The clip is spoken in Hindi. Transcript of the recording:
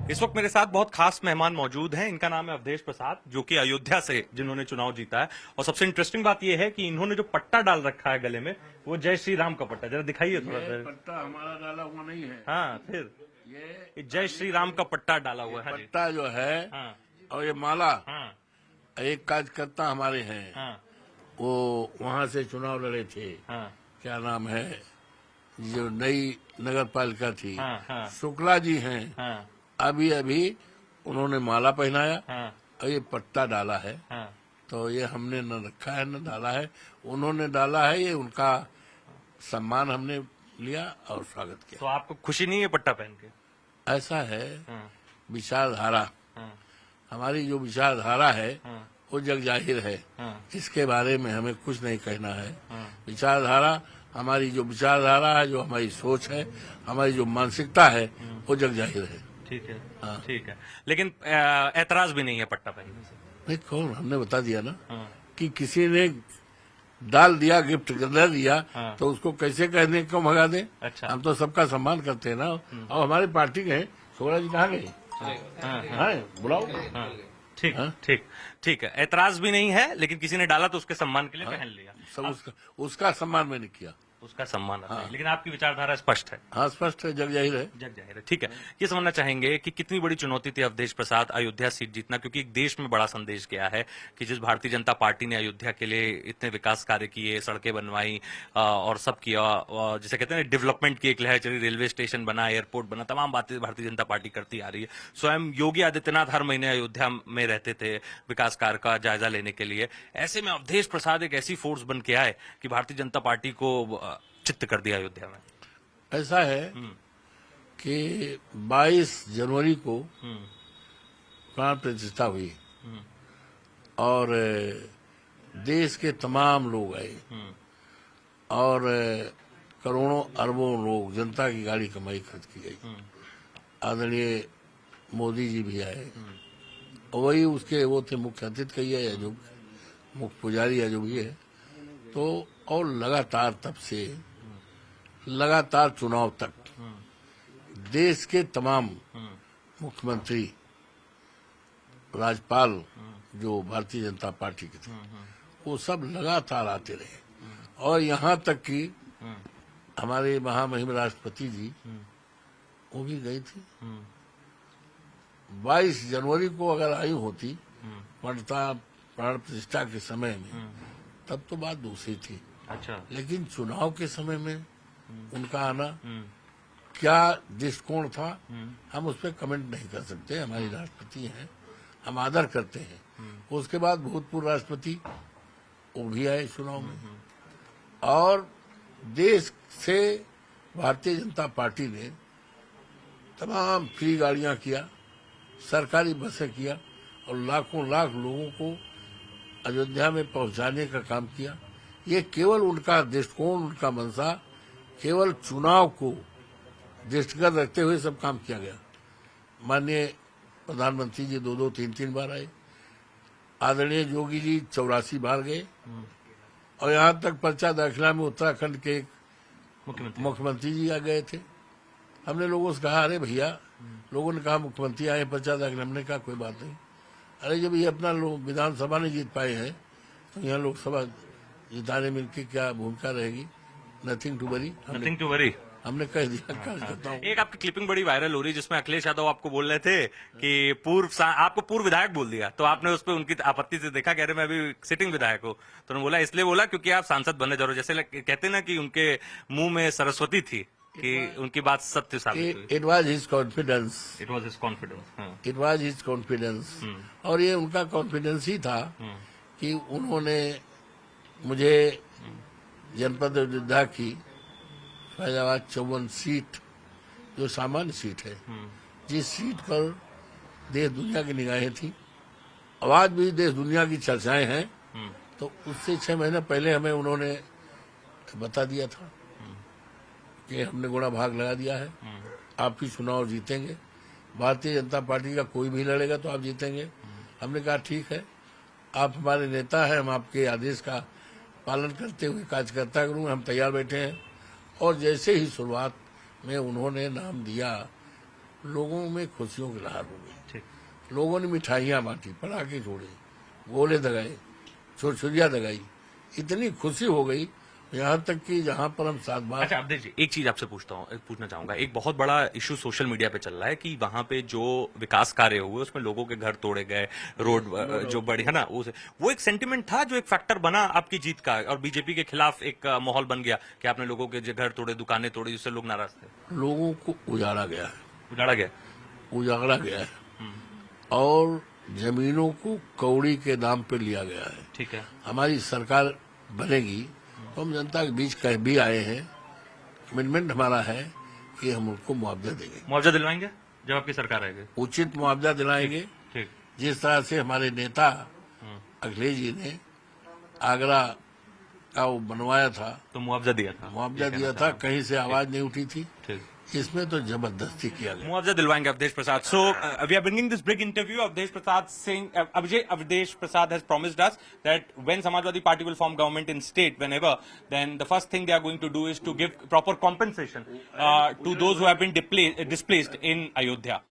इस वक्त मेरे साथ बहुत खास मेहमान मौजूद हैं। इनका नाम है अवधेश प्रसाद, जो कि अयोध्या से जिन्होंने चुनाव जीता है। और सबसे इंटरेस्टिंग बात यह है कि इन्होंने जो पट्टा डाल रखा है गले में, वो जय श्री राम का पट्टा। जरा दिखाइए थोड़ा ये सा। पट्टा हमारा डाला हुआ नहीं है। हाँ, फिर ये जय श्री राम का पट्टा डाला हुआ है। हाँ जी। पट्टा जो है हाँ और ये माला हाँ एक कार्यकर्ता हमारे हैं, हाँ वो वहां से चुनाव लड़े थे। हाँ क्या नाम है, जो नई नगर पालिका थी, हाँ हाँ शुक्ला जी हैं। हाँ अभी अभी उन्होंने माला पहनाया हाँ और ये पट्टा डाला है। हाँ। तो ये हमने न रखा है न डाला है, उन्होंने डाला है। ये उनका सम्मान हमने लिया और स्वागत तो किया। आपको खुशी नहीं है पट्टा पहन के? ऐसा है हाँ विचारधारा, हाँ हमारी जो विचारधारा है हाँ वो जग जाहिर है। हाँ इसके बारे में हमें कुछ नहीं कहना है। हाँ। विचारधारा, हमारी जो विचारधारा है, जो हमारी सोच है, हमारी जो मानसिकता है, वो जग जाहिर है। ठीक है। हाँ। ठीक है, लेकिन ऐतराज भी नहीं है पट्टा पहनने से? नहीं, कौन, हमने बता दिया ना हाँ कि किसी ने डाल दिया, गिफ्ट कर दिया, हाँ। तो उसको कैसे कहने को भगा दें। अच्छा। हम तो सबका सम्मान करते हैं ना। और हमारी पार्टी के हैं, शोभा जी कहाँ गए? हाँ हाँ, बुलाओ। हाँ। ठीक हाँ? ठीक ठीक है, ऐतराज भी नहीं है, लेकिन किसी ने डाला तो उसके सम्मान के लिए पहन लिया। सब उसका सम्मान मैंने किया। उसका सम्मान आता है, लेकिन आपकी विचारधारा स्पष्ट है। हाँ, स्पष्ट है, जग जाहिर है। जग जाहिर है। ठीक है, ये समझना चाहेंगे कि कितनी बड़ी चुनौती थी अवधेश प्रसाद अयोध्या सीट जीतना, क्योंकि एक देश में बड़ा संदेश गया है कि जिस भारतीय जनता पार्टी ने अयोध्या के लिए इतने विकास कार्य किए, सड़कें बनवाई और सब किया, जिसे कहते हैं डेवलपमेंट की एक लहर चली, रेलवे स्टेशन बना, एयरपोर्ट बना, तमाम बातें भारतीय जनता पार्टी करती आ रही है। स्वयं योगी आदित्यनाथ हर महीने अयोध्या में रहते थे विकास कार्य का जायजा लेने के लिए। ऐसे में अवधेश प्रसाद एक ऐसी फोर्स बन के आए कि भारतीय जनता पार्टी को चित्त कर दिया अयोध्या में। ऐसा है कि 22 जनवरी को प्राण प्रतिष्ठा हुई और देश के तमाम लोग आए और करोड़ों अरबों लोग, जनता की गाड़ी कमाई खर्च की गई। आदरणीय मोदी जी भी आए, वही उसके वो थे मुख्य अतिथि कहिए या जो मुख्य पुजारी या जो भी है। तो और लगातार तब से लगातार चुनाव तक देश के तमाम मुख्यमंत्री, राज्यपाल जो भारतीय जनता पार्टी के थे, वो सब लगातार आते रहे। और यहाँ तक कि हमारे महामहिम राष्ट्रपति जी वो भी गई थी। 22 जनवरी को अगर आई होती प्राण प्रतिष्ठा के समय में, तब तो बात दूसरी थी। अच्छा। लेकिन चुनाव के समय में उनका आना क्या दृष्टिकोण था, हम उस पर कमेंट नहीं कर सकते। हमारी राष्ट्रपति हैं, हम आदर करते हैं। उसके बाद भूतपूर्व राष्ट्रपति वो भी आए चुनाव में, और देश से भारतीय जनता पार्टी ने तमाम फ्री गाड़ियां किया, सरकारी बसें किया और लाखों लाख लोगों को अयोध्या में पहुंचाने का काम किया। ये केवल उनका दृष्टिकोण, उनका मंशा, केवल चुनाव को दृष्टिगत रखते हुए सब काम किया गया। माननीय प्रधानमंत्री जी 2-2, 3-3 बार आए। आदरणीय योगी जी 84 बार गए। और यहाँ तक पर्चा दाखिला में उत्तराखंड के एक मुख्यमंत्री जी आ गए थे। हमने लोगों से कहा, अरे भैया, लोगों ने कहा मुख्यमंत्री आए पर्चा दाखिला, हमने कहा कोई बात नहीं। अरे जब ये अपना लोग विधानसभा नहीं जीत पाए हैं, तो यहाँ लोकसभा जिताने में इनकी क्या भूमिका रहेगी? Nothing to worry, nothing to worry, हमने कह दिया। करता हूँ। एक आपकी क्लिपिंग बड़ी वायरल हो रही है जिसमें अखिलेश यादव आपको बोल रहे थे कि आपको पूर्व विधायक बोल दिया, तो आपने उस पर उनकी आपत्ति से देखा, कह रहे मैं अभी सिटिंग विधायक हूँ। तो उन्होंने बोला इसलिए बोला क्योंकि आप सांसद बनने जा रहे हो। जैसे कहते ना कि उनके मुंह में सरस्वती थी, कि उनकी बात सत्य साबित हुई। It was his confidence, it was his confidence, it was his confidence. और ये उनका कॉन्फिडेंस ही था कि उन्होंने मुझे जनपद अयोध्या की फैजाबाद 54 सीट, जो सामान्य सीट है, जिस सीट पर देश दुनिया की निगाहें थी, आवाज भी देश दुनिया की चर्चाएं हैं, तो उससे 6 महीने पहले हमें उन्होंने बता दिया था कि हमने गुणा भाग लगा दिया है, आप ही चुनाव जीतेंगे, भारतीय जनता पार्टी का कोई भी लड़ेगा तो आप जीतेंगे। हमने कहा ठीक है, आप हमारे नेता हैं, हम आपके आदेश का पालन करते हुए कार्यकर्ता करूँ, हम तैयार बैठे हैं। और जैसे ही शुरुआत में उन्होंने नाम दिया लोगों में खुशियों की लहर हो गई। ठीक। लोगों ने मिठाइयाँ बांटी, पटाखे छोड़े, गोले दगाए, छुरछुरियाँ दगाई, इतनी खुशी हो गई यहाँ तक कि जहाँ पर हम 7 बार। अच्छा अवधेश जी, एक चीज आपसे पूछना चाहूंगा। एक बहुत बड़ा इशू सोशल मीडिया पे चल रहा है कि वहां पे जो विकास कार्य हुए उसमें लोगों के घर तोड़े गए, रोड जो बड़ी है ना, वो एक सेंटिमेंट था जो एक फैक्टर बना आपकी जीत का, और बीजेपी के खिलाफ एक माहौल बन गया कि आपने लोगों के घर तोड़े, दुकानें तोड़ी, जिससे लोग नाराज थे। लोगों को उजाड़ा गया है, उजाड़ा गया। उजाड़ा गया है और जमीनों को कौड़ी के दाम पे लिया गया है। ठीक है। हमारी सरकार बनेगी तो हम जनता के बीच कह भी आए हैं, कमिटमेंट हमारा है कि हम उनको मुआवजा देंगे, मुआवजा दिलवाएंगे जब आपकी सरकार आएगी। उचित मुआवजा दिलाएंगे। ठीक। जिस तरह से हमारे नेता अखिलेश जी ने आगरा का वो बनवाया था, तो मुआवजा दिया था। मुआवजा दिया था, कहीं से आवाज नहीं उठी थी। ठीक। इसमें तो जबरदस्ती किया गया। मुआवजा दिलवाएंगे Awadhesh Prasad. So we are bringing this big interview. Avdesh Prasad saying Avdesh Prasad has promised us that when Samajwadi Party will form government in state, whenever, then the first thing they are going to do is to give proper compensation to those who have been displaced in Ayodhya.